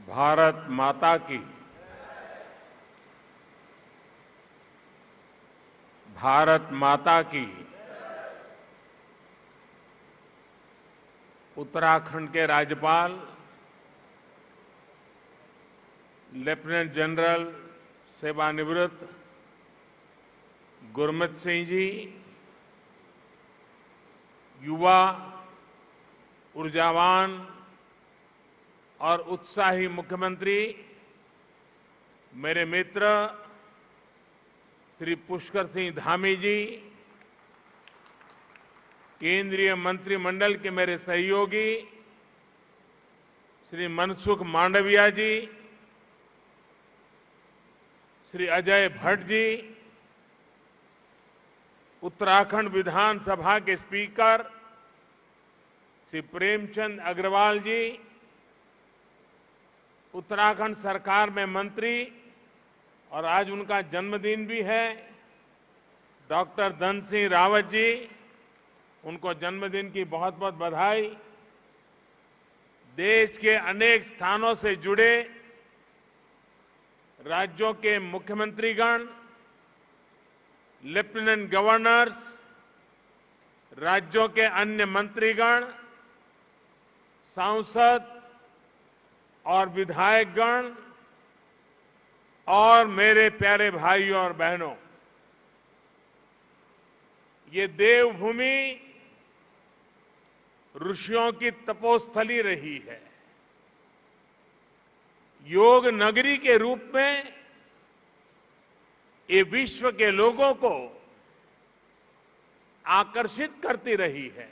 भारत माता की। भारत माता की। उत्तराखंड के राज्यपाल लेफ्टिनेंट जनरल सेवानिवृत्त गुरमीत सिंह जी, युवा, ऊर्जावान और उत्साही मुख्यमंत्री मेरे मित्र श्री पुष्कर सिंह धामी जी, केंद्रीय मंत्रिमंडल के मेरे सहयोगी श्री मनसुख मांडविया जी, श्री अजय भट्ट जी, उत्तराखंड विधानसभा के स्पीकर श्री प्रेमचंद अग्रवाल जी, उत्तराखंड सरकार में मंत्री और आज उनका जन्मदिन भी है डॉक्टर धन सिंह रावत जी, उनको जन्मदिन की बहुत बहुत बधाई। देश के अनेक स्थानों से जुड़े राज्यों के मुख्यमंत्रीगण, लेफ्टिनेंट गवर्नर्स, राज्यों के अन्य मंत्रीगण, सांसद और विधायकगण और मेरे प्यारे भाइयों और बहनों, ये देवभूमि ऋषियों की तपोस्थली रही है। योग नगरी के रूप में ये विश्व के लोगों को आकर्षित करती रही है।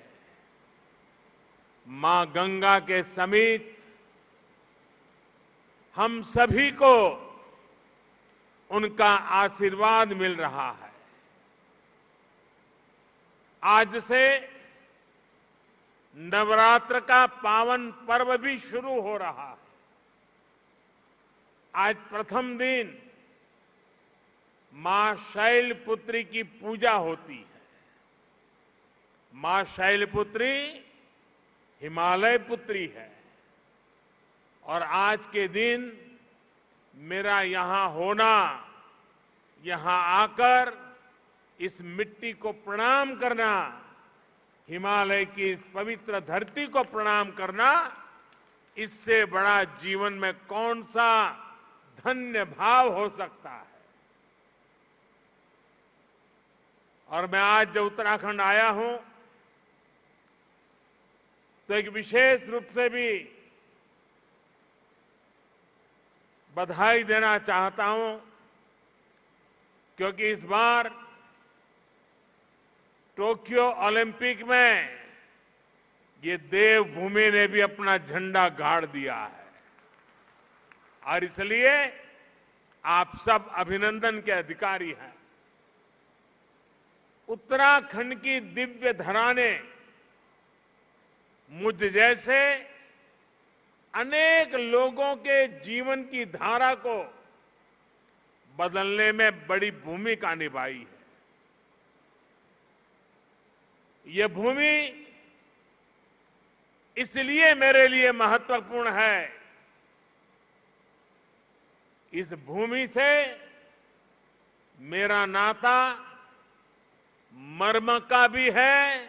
मां गंगा के समीप हम सभी को उनका आशीर्वाद मिल रहा है। आज से नवरात्र का पावन पर्व भी शुरू हो रहा है। आज प्रथम दिन मां शैलपुत्री की पूजा होती है। मां शैलपुत्री हिमालय पुत्री है और आज के दिन मेरा यहां होना, यहां आकर इस मिट्टी को प्रणाम करना, हिमालय की इस पवित्र धरती को प्रणाम करना, इससे बड़ा जीवन में कौन सा धन्य भाव हो सकता है। और मैं आज जब उत्तराखंड आया हूं तो एक विशेष रूप से भी बधाई देना चाहता हूं, क्योंकि इस बार टोक्यो ओलंपिक में ये देवभूमि ने भी अपना झंडा गाड़ दिया है और इसलिए आप सब अभिनंदन के अधिकारी हैं। उत्तराखंड की दिव्य धरा ने मुझ जैसे अनेक लोगों के जीवन की धारा को बदलने में बड़ी भूमिका निभाई है। यह भूमि इसलिए मेरे लिए महत्वपूर्ण है, इस भूमि से मेरा नाता मर्म का भी है,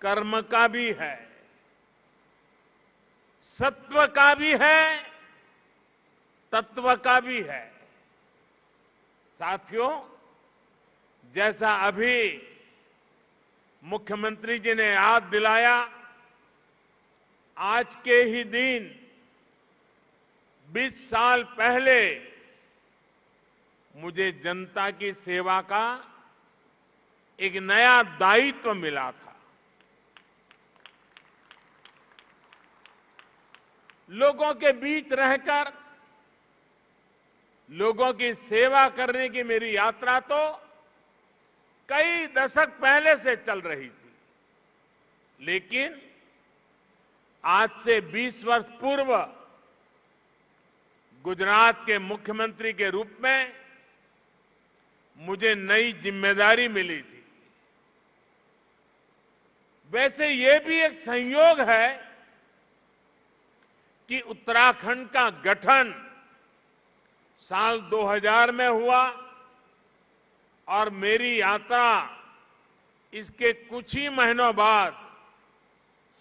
कर्म का भी है, सत्व का भी है, तत्व का भी है। साथियों, जैसा अभी मुख्यमंत्री जी ने याद दिलाया, आज के ही दिन 20 साल पहले मुझे जनता की सेवा का एक नया दायित्व मिला था। लोगों के बीच रहकर लोगों की सेवा करने की मेरी यात्रा तो कई दशक पहले से चल रही थी, लेकिन आज से 20 वर्ष पूर्व गुजरात के मुख्यमंत्री के रूप में मुझे नई जिम्मेदारी मिली थी। वैसे ये भी एक संयोग है कि उत्तराखंड का गठन साल 2000 में हुआ और मेरी यात्रा इसके कुछ ही महीनों बाद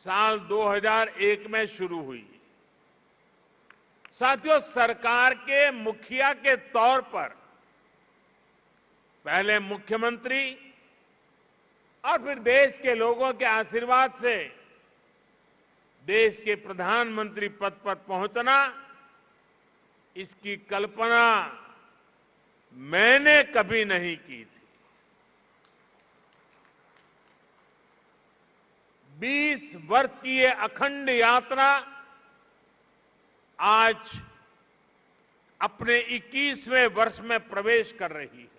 साल 2001 में शुरू हुई। साथियों, सरकार के मुखिया के तौर पर पहले मुख्यमंत्री और फिर देश के लोगों के आशीर्वाद से देश के प्रधानमंत्री पद पर पहुंचना, इसकी कल्पना मैंने कभी नहीं की थी। 20 वर्ष की ये अखंड यात्रा आज अपने 21वें वर्ष में प्रवेश कर रही है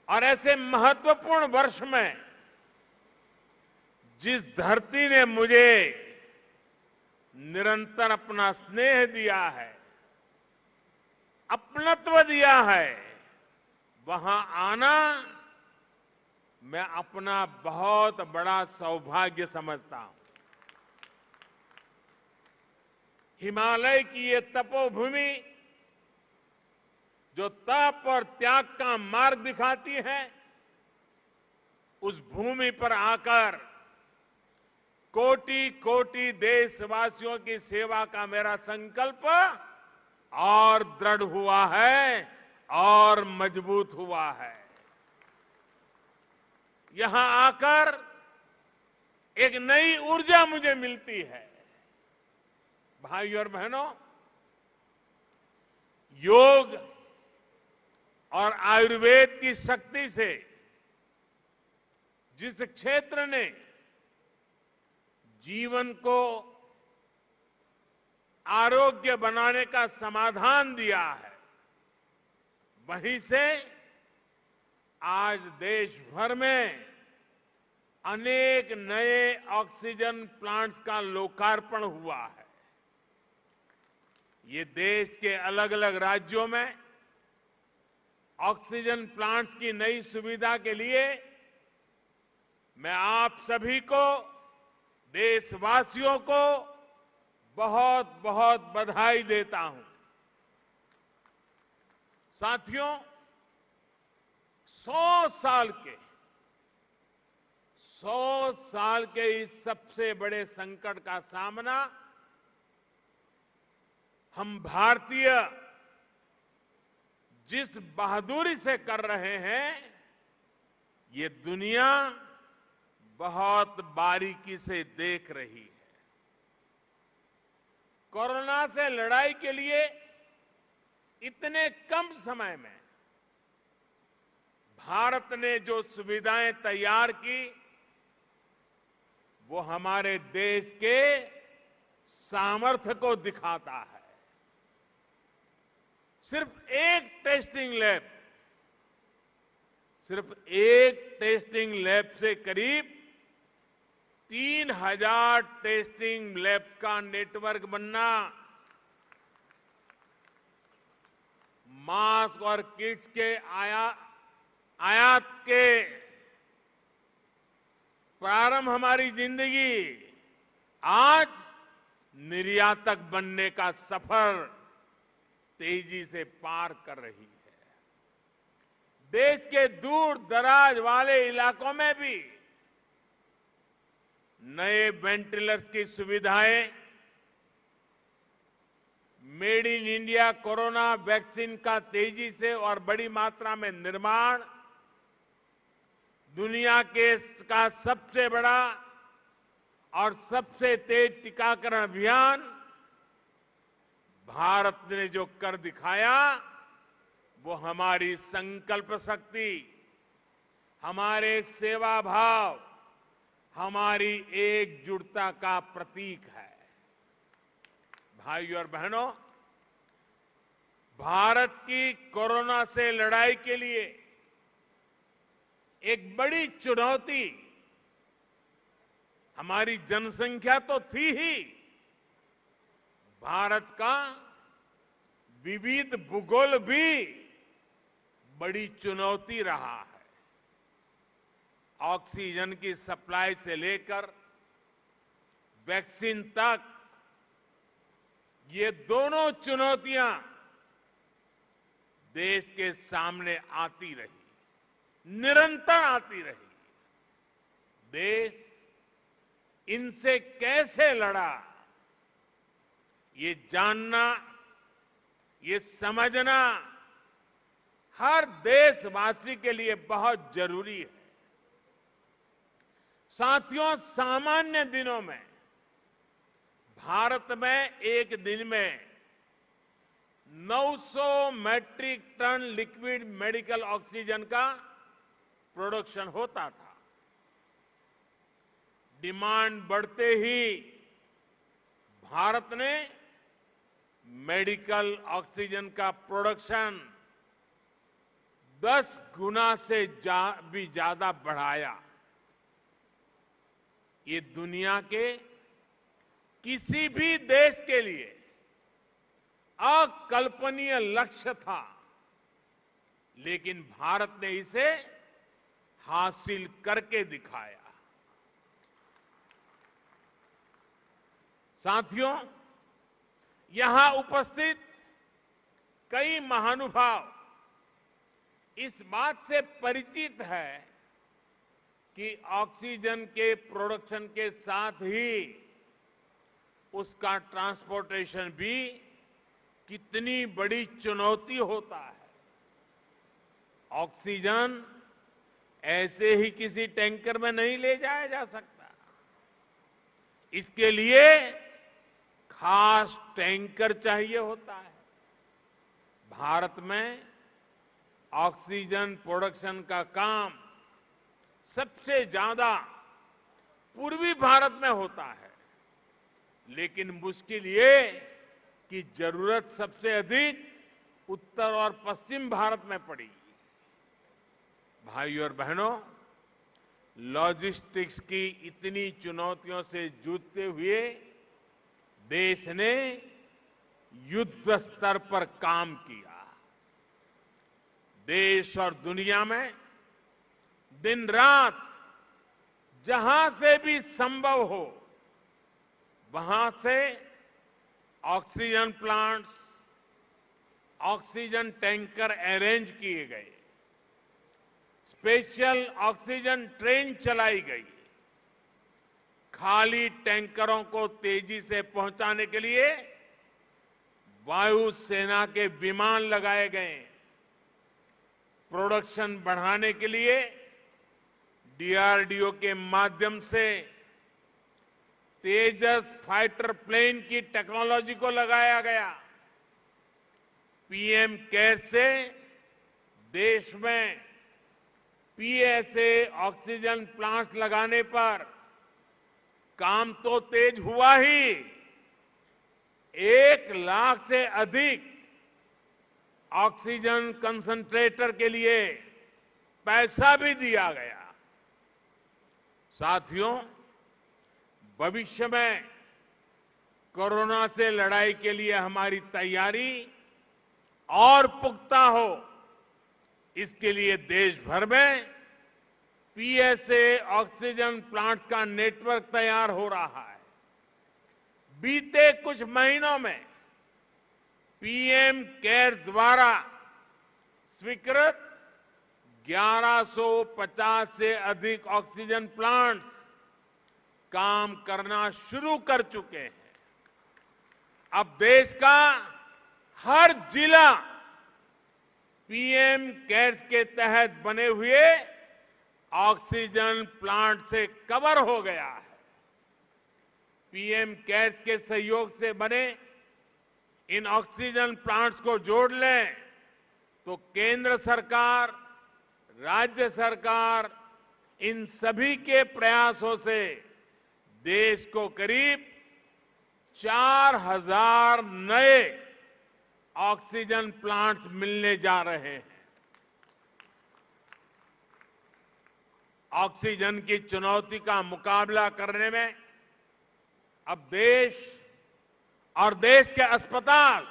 और ऐसे महत्वपूर्ण वर्ष में जिस धरती ने मुझे निरंतर अपना स्नेह दिया है, अपनत्व दिया है, वहां आना मैं अपना बहुत बड़ा सौभाग्य समझता हूं। हिमालय की ये तपोभूमि जो तप और त्याग का मार्ग दिखाती है, उस भूमि पर आकर कोटि कोटि देशवासियों की सेवा का मेरा संकल्प और दृढ़ हुआ है और मजबूत हुआ है। यहां आकर एक नई ऊर्जा मुझे मिलती है। भाइयों और बहनों, योग और आयुर्वेद की शक्ति से जिस क्षेत्र ने जीवन को आरोग्य बनाने का समाधान दिया है, वहीं से आज देश भर में अनेक नए ऑक्सीजन प्लांट्स का लोकार्पण हुआ है। ये देश के अलग अलग राज्यों में ऑक्सीजन प्लांट्स की नई सुविधा के लिए मैं आप सभी को, देशवासियों को बहुत बहुत बधाई देता हूं। साथियों, 100 साल के इस सबसे बड़े संकट का सामना हम भारतीय जिस बहादुरी से कर रहे हैं, ये दुनिया बहुत बारीकी से देख रही है। कोरोना से लड़ाई के लिए इतने कम समय में भारत ने जो सुविधाएं तैयार की, वो हमारे देश के सामर्थ्य को दिखाता है। सिर्फ एक टेस्टिंग लैब से करीब 3000 टेस्टिंग लैब का नेटवर्क बनना, मास्क और किट्स के आयात के प्रारंभ, हमारी जिंदगी आज निर्यातक बनने का सफर तेजी से पार कर रही है। देश के दूर दराज वाले इलाकों में भी नए वेंटिलेटर्स की सुविधाएं, made in India corona vaccine का तेजी से और बड़ी मात्रा में निर्माण, दुनिया का सबसे बड़ा और सबसे तेज टीकाकरण अभियान भारत ने जो कर दिखाया, वो हमारी संकल्प शक्ति, हमारे सेवा भाव, हमारी एकजुटता का प्रतीक है। भाइयों और बहनों, भारत की कोरोना से लड़ाई के लिए एक बड़ी चुनौती हमारी जनसंख्या तो थी ही, भारत का विविध भूगोल भी बड़ी चुनौती रहा है। ऑक्सीजन की सप्लाई से लेकर वैक्सीन तक ये दोनों चुनौतियां देश के सामने आती रही, निरंतर आती रही। देश इनसे कैसे लड़ा, ये जानना, ये समझना हर देशवासी के लिए बहुत जरूरी है। साथियों, सामान्य दिनों में भारत में एक दिन में 900 metric ton liquid medical oxygen का प्रोडक्शन होता था। डिमांड बढ़ते ही भारत ने मेडिकल ऑक्सीजन का प्रोडक्शन 10 गुना से भी ज्यादा बढ़ाया। ये दुनिया के किसी भी देश के लिए अकल्पनीय लक्ष्य था, लेकिन भारत ने इसे हासिल करके दिखाया। साथियों, यहां उपस्थित कई महानुभाव इस बात से परिचित है कि ऑक्सीजन के प्रोडक्शन के साथ ही उसका ट्रांसपोर्टेशन भी कितनी बड़ी चुनौती होता है। ऑक्सीजन ऐसे ही किसी टैंकर में नहीं ले जाया जा सकता। इसके लिए खास टैंकर चाहिए होता है। भारत में ऑक्सीजन प्रोडक्शन का काम सबसे ज्यादा पूर्वी भारत में होता है, लेकिन मुश्किल ये कि जरूरत सबसे अधिक उत्तर और पश्चिम भारत में पड़ी। भाइयों और बहनों, लॉजिस्टिक्स की इतनी चुनौतियों से जूझते हुए देश ने युद्ध स्तर पर काम किया। देश और दुनिया में दिन रात जहां से भी संभव हो वहां से oxygen plants, oxygen tanker arrange किए गए, स्पेशल ऑक्सीजन ट्रेन चलाई गई, खाली टैंकरों को तेजी से पहुंचाने के लिए वायुसेना के विमान लगाए गए, प्रोडक्शन बढ़ाने के लिए डीआरडीओ के माध्यम से तेजस फाइटर प्लेन की टेक्नोलॉजी को लगाया गया। पीएम केयर से देश में पीएसए ऑक्सीजन प्लांट लगाने पर काम तो तेज हुआ ही, 1 लाख से अधिक ऑक्सीजन कंसंट्रेटर के लिए पैसा भी दिया गया। साथियों, भविष्य में कोरोना से लड़ाई के लिए हमारी तैयारी और पुख्ता हो, इसके लिए देश भर में पीएसए ऑक्सीजन प्लांट्स का नेटवर्क तैयार हो रहा है। बीते कुछ महीनों में पीएम केयर द्वारा स्वीकृत 1150 से अधिक ऑक्सीजन प्लांट्स काम करना शुरू कर चुके हैं। अब देश का हर जिला पीएम केयर्स के तहत बने हुए ऑक्सीजन प्लांट से कवर हो गया है। पीएम केयर्स के सहयोग से बने इन ऑक्सीजन प्लांट्स को जोड़ लें तो केंद्र सरकार, राज्य सरकार, इन सभी के प्रयासों से देश को करीब 4000 नए ऑक्सीजन प्लांट्स मिलने जा रहे हैं। ऑक्सीजन की चुनौती का मुकाबला करने में अब देश और देश के अस्पताल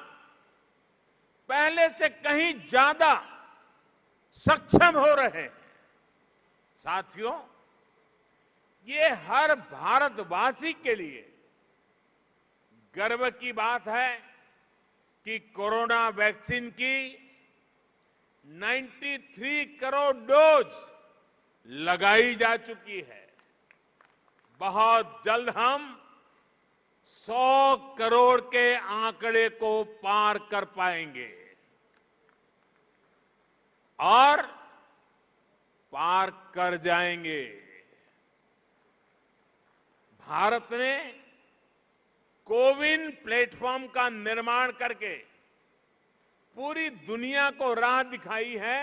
पहले से कहीं ज्यादा सक्षम हो रहे हैं। साथियों, ये हर भारतवासी के लिए गर्व की बात है कि कोरोना वैक्सीन की 93 करोड़ डोज लगाई जा चुकी है। बहुत जल्द हम 100 करोड़ के आंकड़े को पार कर पाएंगे और पार कर जाएंगे। भारत ने कोविन प्लेटफॉर्म का निर्माण करके पूरी दुनिया को राह दिखाई है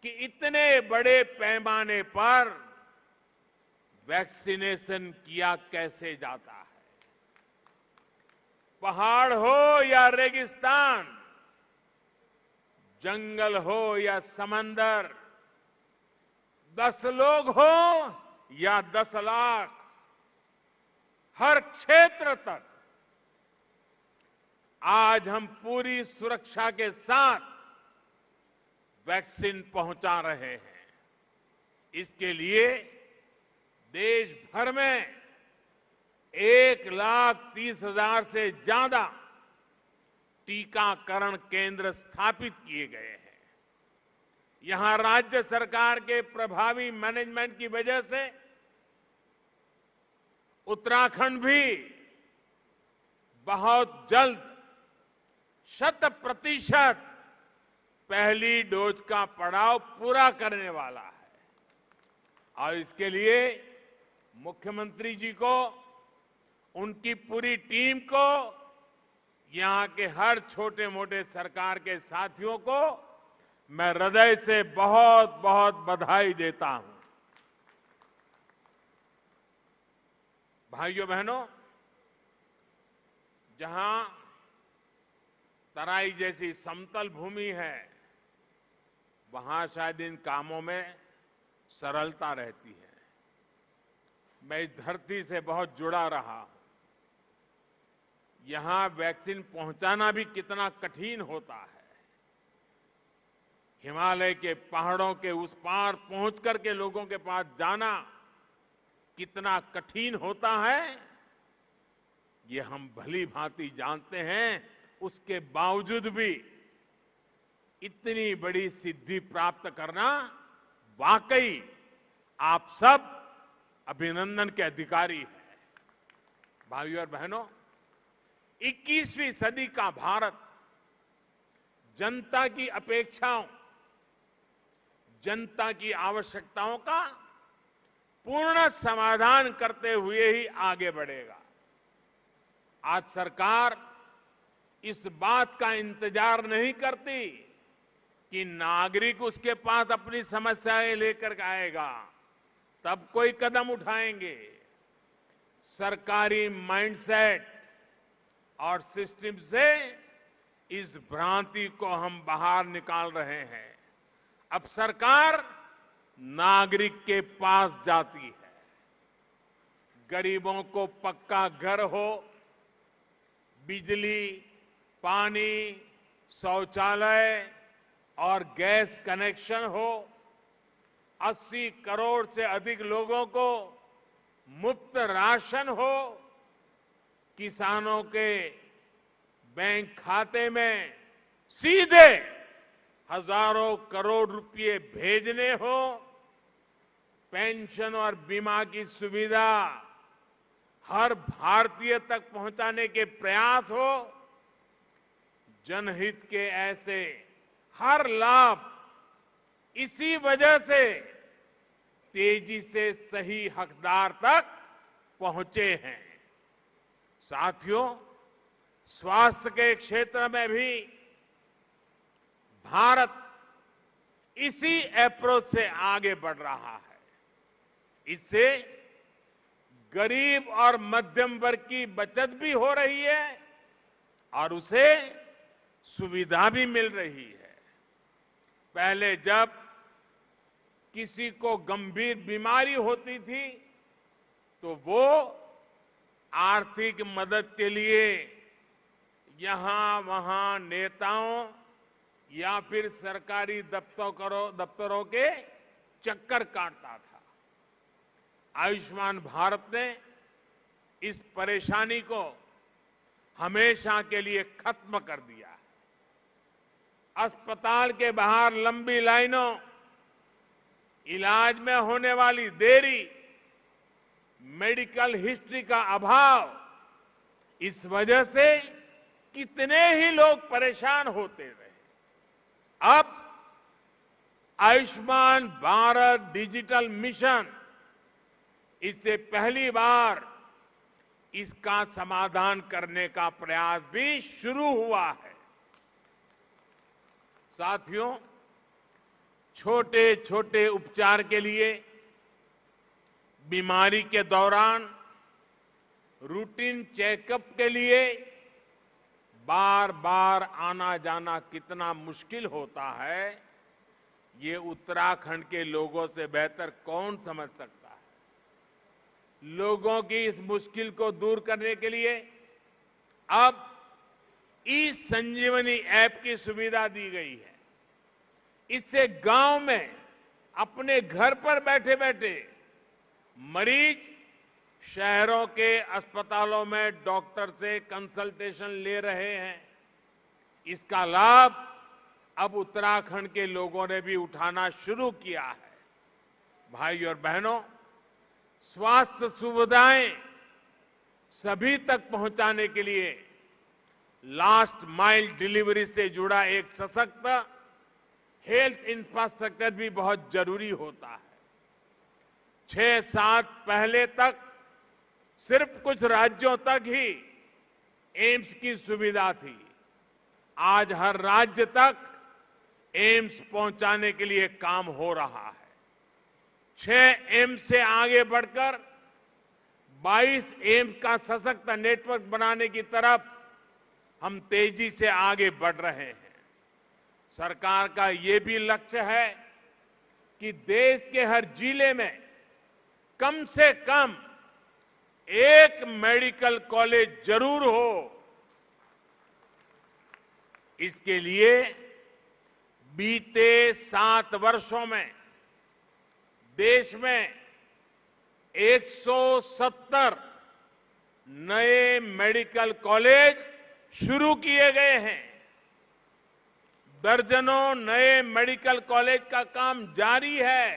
कि इतने बड़े पैमाने पर वैक्सीनेशन किया कैसे जाता है। पहाड़ हो या रेगिस्तान, जंगल हो या समंदर, 10 लोग हो या 10 लाख, हर क्षेत्र तक आज हम पूरी सुरक्षा के साथ वैक्सीन पहुंचा रहे हैं। इसके लिए देश भर में 1,30,000 से ज्यादा टीकाकरण केंद्र स्थापित किए गए हैं। यहां राज्य सरकार के प्रभावी मैनेजमेंट की वजह से उत्तराखंड भी बहुत जल्द 100% पहली डोज का पड़ाव पूरा करने वाला है और इसके लिए मुख्यमंत्री जी को, उनकी पूरी टीम को, यहां के हर छोटे मोटे सरकार के साथियों को मैं हृदय से बहुत बहुत बधाई देता हूं। भाइयों बहनों, जहां तराई जैसी समतल भूमि है, वहां शायद इन कामों में सरलता रहती है। मैं इस धरती से बहुत जुड़ा रहा हूं। यहां वैक्सीन पहुंचाना भी कितना कठिन होता है। हिमालय के पहाड़ों के उस पार पहुंच करके लोगों के पास जाना कितना कठिन होता है, ये हम भली भांति जानते हैं। उसके बावजूद भी इतनी बड़ी सिद्धि प्राप्त करना वाकई आप सब अभिनंदन के अधिकारी हैं। भाइयों और बहनों, 21वीं सदी का भारत जनता की अपेक्षाओं, जनता की आवश्यकताओं का पूर्ण समाधान करते हुए ही आगे बढ़ेगा। आज सरकार इस बात का इंतजार नहीं करती कि नागरिक उसके पास अपनी समस्याएं लेकर आएगा तब कोई कदम उठाएंगे। सरकारी माइंडसेट और सिस्टम से इस भ्रांति को हम बाहर निकाल रहे हैं। अब सरकार नागरिक के पास जाती है। गरीबों को पक्का घर हो, बिजली, पानी, शौचालय और गैस कनेक्शन हो, 80 करोड़ से अधिक लोगों को मुफ्त राशन हो, किसानों के बैंक खाते में सीधे हजारों करोड़ रुपए भेजने हो, पेंशन और बीमा की सुविधा हर भारतीय तक पहुंचाने के प्रयास हो, जनहित के ऐसे हर लाभ इसी वजह से तेजी से सही हकदार तक पहुंचे हैं। साथियों, स्वास्थ्य के क्षेत्र में भी भारत इसी अप्रोच से आगे बढ़ रहा है। इससे गरीब और मध्यम वर्ग की बचत भी हो रही है और उसे सुविधा भी मिल रही है। पहले जब किसी को गंभीर बीमारी होती थी तो वो आर्थिक मदद के लिए यहां वहां नेताओं या फिर सरकारी दफ्तरों के चक्कर काटता था। आयुष्मान भारत ने इस परेशानी को हमेशा के लिए खत्म कर दिया है। अस्पताल के बाहर लंबी लाइनों, इलाज में होने वाली देरी, मेडिकल हिस्ट्री का अभाव, इस वजह से कितने ही लोग परेशान होते रहे। अब आयुष्मान भारत डिजिटल मिशन, इससे पहली बार इसका समाधान करने का प्रयास भी शुरू हुआ है। साथियों, छोटे छोटे उपचार के लिए बीमारी के दौरान रूटीन चेकअप के लिए बार बार आना जाना कितना मुश्किल होता है, ये उत्तराखंड के लोगों से बेहतर कौन समझ सकता है। लोगों की इस मुश्किल को दूर करने के लिए अब ई संजीवनी ऐप की सुविधा दी गई है। इससे गांव में अपने घर पर बैठे बैठे मरीज शहरों के अस्पतालों में डॉक्टर से कंसल्टेशन ले रहे हैं। इसका लाभ अब उत्तराखंड के लोगों ने भी उठाना शुरू किया है। भाई और बहनों, स्वास्थ्य सुविधाएं सभी तक पहुंचाने के लिए लास्ट माइल डिलीवरी से जुड़ा एक सशक्त हेल्थ इंफ्रास्ट्रक्चर भी बहुत जरूरी होता है। 6-7 पहले तक सिर्फ कुछ राज्यों तक ही एम्स की सुविधा थी। आज हर राज्य तक एम्स पहुंचाने के लिए काम हो रहा है। 6 एम्स से आगे बढ़कर 22 एम्स का सशक्त नेटवर्क बनाने की तरफ हम तेजी से आगे बढ़ रहे हैं। सरकार का ये भी लक्ष्य है कि देश के हर जिले में कम से कम एक मेडिकल कॉलेज जरूर हो। इसके लिए बीते 7 वर्षों में देश में 170 नए मेडिकल कॉलेज शुरू किए गए हैं। दर्जनों नए मेडिकल कॉलेज का काम जारी है।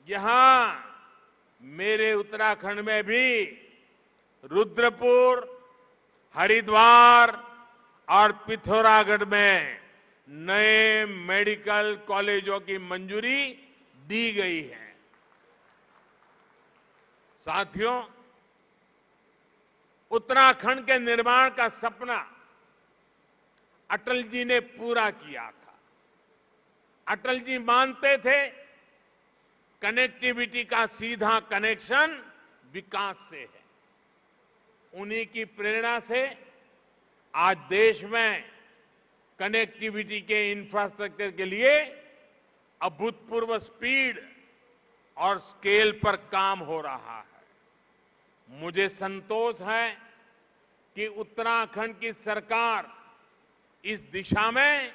यहां मेरे उत्तराखंड में भी रुद्रपुर, हरिद्वार और पिथौरागढ़ में नए मेडिकल कॉलेजों की मंजूरी दी गई है। साथियों, उत्तराखंड के निर्माण का सपना अटल जी ने पूरा किया था। अटल जी मानते थे कनेक्टिविटी का सीधा कनेक्शन विकास से है। उन्हीं की प्रेरणा से आज देश में कनेक्टिविटी के इंफ्रास्ट्रक्चर के लिए अभूतपूर्व स्पीड और स्केल पर काम हो रहा है। मुझे संतोष है कि उत्तराखंड की सरकार इस दिशा में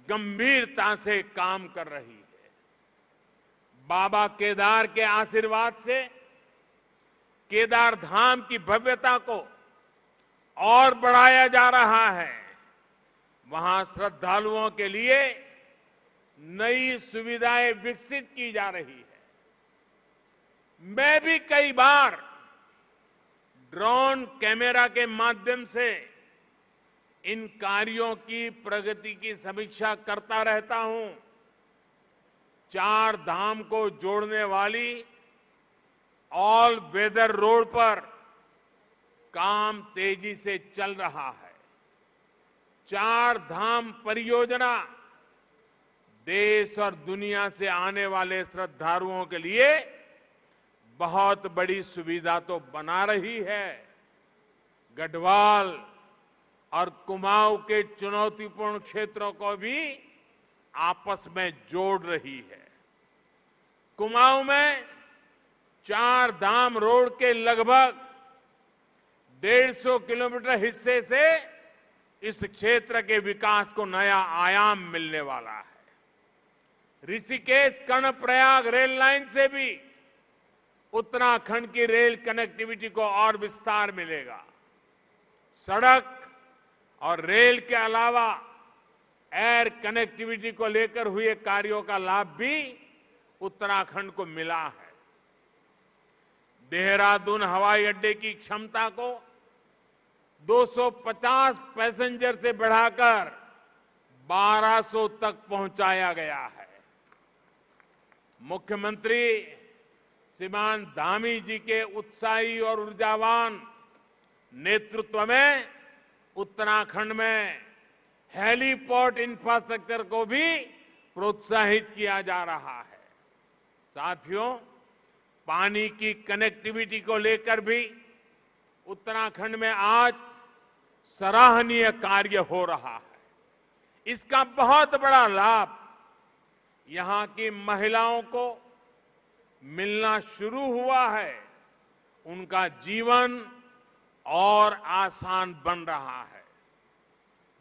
गंभीरता से काम कर रही है। बाबा केदार के आशीर्वाद से केदार धाम की भव्यता को और बढ़ाया जा रहा है। वहां श्रद्धालुओं के लिए नई सुविधाएं विकसित की जा रही है। मैं भी कई बार ड्रोन कैमरा के माध्यम से इन कार्यों की प्रगति की समीक्षा करता रहता हूं। 4 धाम को जोड़ने वाली ऑल वेदर रोड पर काम तेजी से चल रहा है। 4 धाम परियोजना देश और दुनिया से आने वाले श्रद्धालुओं के लिए बहुत बड़ी सुविधा तो बना रही है, गढ़वाल और कुमाऊं के चुनौतीपूर्ण क्षेत्रों को भी आपस में जोड़ रही है। कुमाऊं में 4 धाम रोड के लगभग 150 किलोमीटर हिस्से से इस क्षेत्र के विकास को नया आयाम मिलने वाला है। ऋषिकेश कर्णप्रयाग रेल लाइन से भी उत्तराखंड की रेल कनेक्टिविटी को और विस्तार मिलेगा। सड़क और रेल के अलावा एयर कनेक्टिविटी को लेकर हुए कार्यों का लाभ भी उत्तराखंड को मिला है। देहरादून हवाई अड्डे की क्षमता को 250 पैसेंजर से बढ़ाकर 1200 तक पहुंचाया गया है। मुख्यमंत्री श्रीमान धामी जी के उत्साही और ऊर्जावान नेतृत्व में उत्तराखंड में हेलीपोर्ट इंफ्रास्ट्रक्चर को भी प्रोत्साहित किया जा रहा है। साथियों, पानी की कनेक्टिविटी को लेकर भी उत्तराखंड में आज सराहनीय कार्य हो रहा है। इसका बहुत बड़ा लाभ यहां की महिलाओं को मिलना शुरू हुआ है। उनका जीवन और आसान बन रहा है।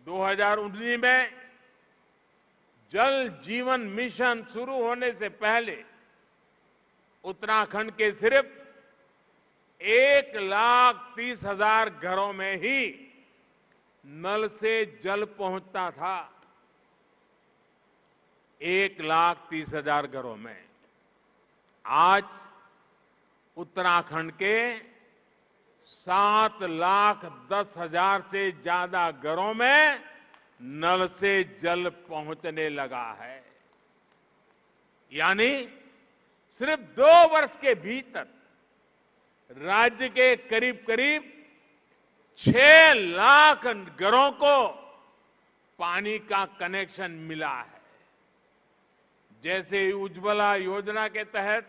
2019 में जल जीवन मिशन शुरू होने से पहले उत्तराखंड के सिर्फ 1,30,000 घरों में ही नल से जल पहुंचता था। 1,30,000 घरों में। आज उत्तराखंड के 7,10,000 से ज्यादा घरों में नल से जल पहुंचने लगा है। यानी सिर्फ 2 वर्ष के भीतर राज्य के करीब करीब 6 लाख घरों को पानी का कनेक्शन मिला है। जैसे उज्ज्वला योजना के तहत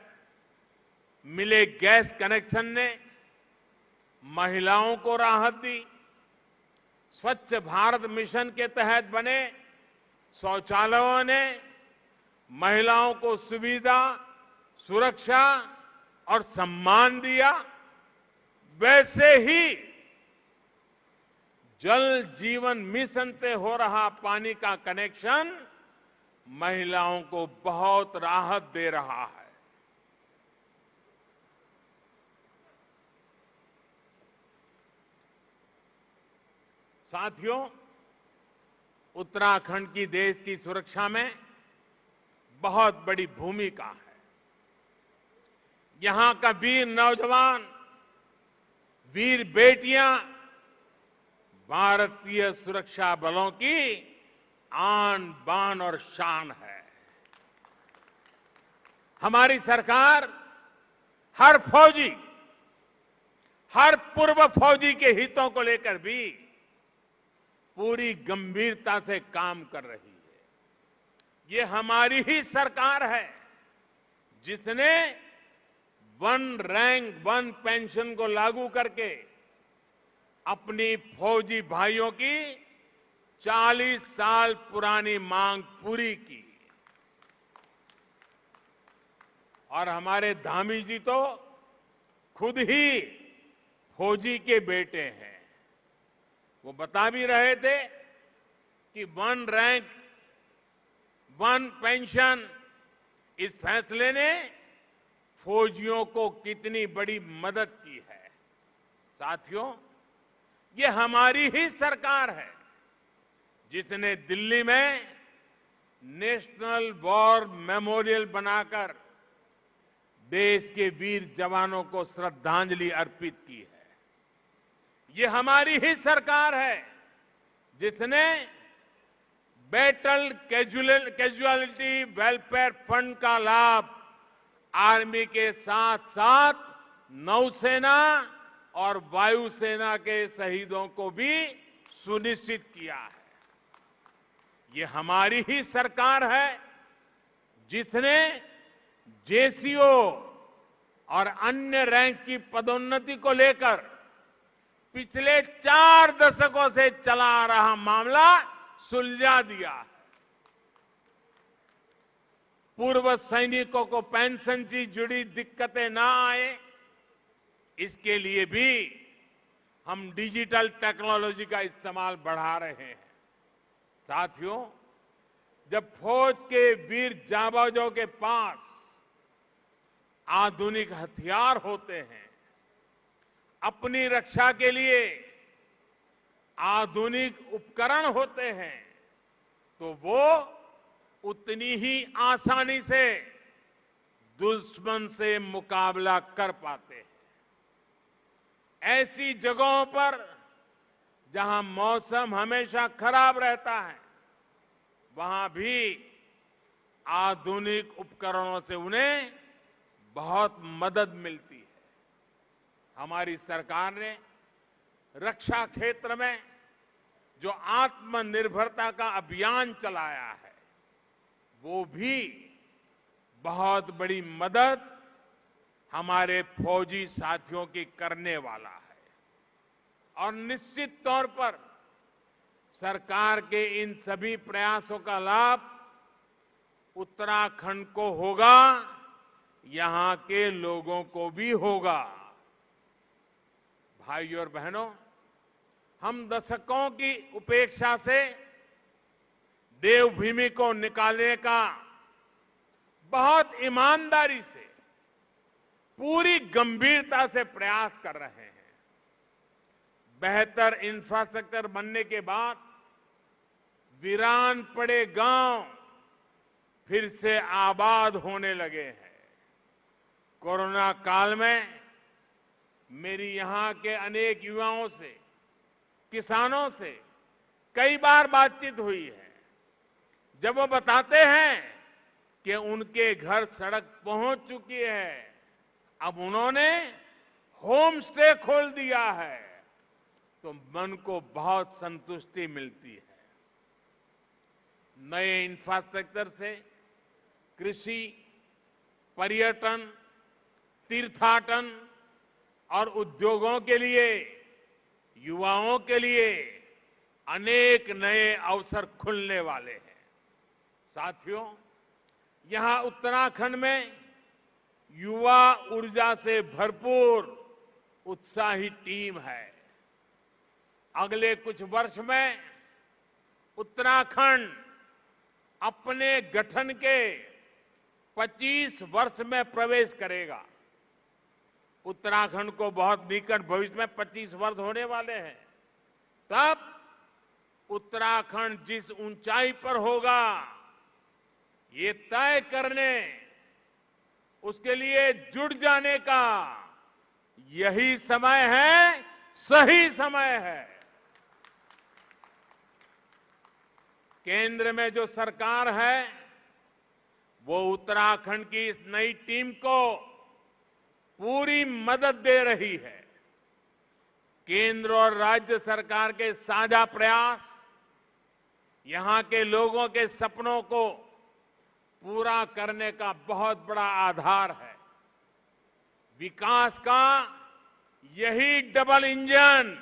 मिले गैस कनेक्शन ने महिलाओं को राहत दी, स्वच्छ भारत मिशन के तहत बने शौचालयों ने महिलाओं को सुविधा, सुरक्षा और सम्मान दिया, वैसे ही जल जीवन मिशन से हो रहा पानी का कनेक्शन महिलाओं को बहुत राहत दे रहा है। साथियों, उत्तराखंड की देश की सुरक्षा में बहुत बड़ी भूमिका है। यहां का वीर नौजवान, वीर बेटियां भारतीय सुरक्षा बलों की आन बान और शान है। हमारी सरकार हर फौजी, हर पूर्व फौजी के हितों को लेकर भी पूरी गंभीरता से काम कर रही है। ये हमारी ही सरकार है जिसने 1 रैंक 1 पेंशन को लागू करके अपनी फौजी भाइयों की 40 साल पुरानी मांग पूरी की। और हमारे धामी जी तो खुद ही फौजी के बेटे हैं। वो बता भी रहे थे कि 1 रैंक 1 पेंशन, इस फैसले ने फौजियों को कितनी बड़ी मदद की है। साथियों, ये हमारी ही सरकार है जिसने दिल्ली में नेशनल वॉर मेमोरियल बनाकर देश के वीर जवानों को श्रद्धांजलि अर्पित की है। ये हमारी ही सरकार है जिसने बैटल कैजुअलिटी वेलफेयर फंड का लाभ आर्मी के साथ साथ नौसेना और वायुसेना के शहीदों को भी सुनिश्चित किया है। ये हमारी ही सरकार है जिसने जेसीओ और अन्य रैंक की पदोन्नति को लेकर पिछले 4 दशकों से चला आ रहा मामला सुलझा दिया है। पूर्व सैनिकों को पेंशन से जुड़ी दिक्कतें ना आए, इसके लिए भी हम डिजिटल टेक्नोलॉजी का इस्तेमाल बढ़ा रहे हैं। साथियों, जब फौज के वीर जाबाजों के पास आधुनिक हथियार होते हैं, अपनी रक्षा के लिए आधुनिक उपकरण होते हैं तो वो उतनी ही आसानी से दुश्मन से मुकाबला कर पाते हैं। ऐसी जगहों पर जहां मौसम हमेशा खराब रहता है, वहां भी आधुनिक उपकरणों से उन्हें बहुत मदद मिलती है। हमारी सरकार ने रक्षा क्षेत्र में जो आत्मनिर्भरता का अभियान चलाया है, वो भी बहुत बड़ी मदद हमारे फौजी साथियों की करने वाला है। और निश्चित तौर पर सरकार के इन सभी प्रयासों का लाभ उत्तराखंड को होगा, यहां के लोगों को भी होगा। भाइयों और बहनों, हम दशकों की उपेक्षा से देवभूमि को निकालने का बहुत ईमानदारी से, पूरी गंभीरता से प्रयास कर रहे हैं। बेहतर इंफ्रास्ट्रक्चर बनने के बाद वीरान पड़े गांव फिर से आबाद होने लगे हैं। कोरोना काल में मेरी यहां के अनेक युवाओं से, किसानों से कई बार बातचीत हुई है। जब वो बताते हैं कि उनके घर सड़क पहुंच चुकी है, अब उन्होंने होम स्टे खोल दिया है, तो मन को बहुत संतुष्टि मिलती है। नए इंफ्रास्ट्रक्चर से कृषि, पर्यटन, तीर्थाटन और उद्योगों के लिए, युवाओं के लिए अनेक नए अवसर खुलने वाले हैं। साथियों, यहां उत्तराखंड में युवा ऊर्जा से भरपूर उत्साही टीम है। अगले कुछ वर्ष में उत्तराखंड अपने गठन के 25 वर्ष में प्रवेश करेगा। उत्तराखंड को बहुत निकट भविष्य में 25 वर्ष होने वाले हैं। तब उत्तराखंड जिस ऊंचाई पर होगा, ये तय करने, उसके लिए जुट जाने का यही समय है, सही समय है। केंद्र में जो सरकार है, वो उत्तराखंड की इस नई टीम को पूरी मदद दे रही है। केंद्र और राज्य सरकार के साझा प्रयास यहां के लोगों के सपनों को पूरा करने का बहुत बड़ा आधार है। विकास का यही डबल इंजन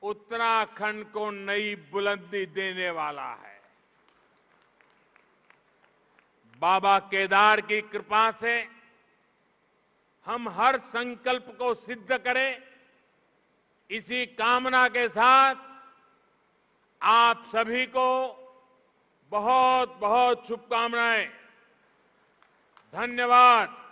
उत्तराखंड को नई बुलंदी देने वाला है। बाबा केदार की कृपा से हम हर संकल्प को सिद्ध करें, इसी कामना के साथ आप सभी को बहुत बहुत शुभकामनाएं। धन्यवाद।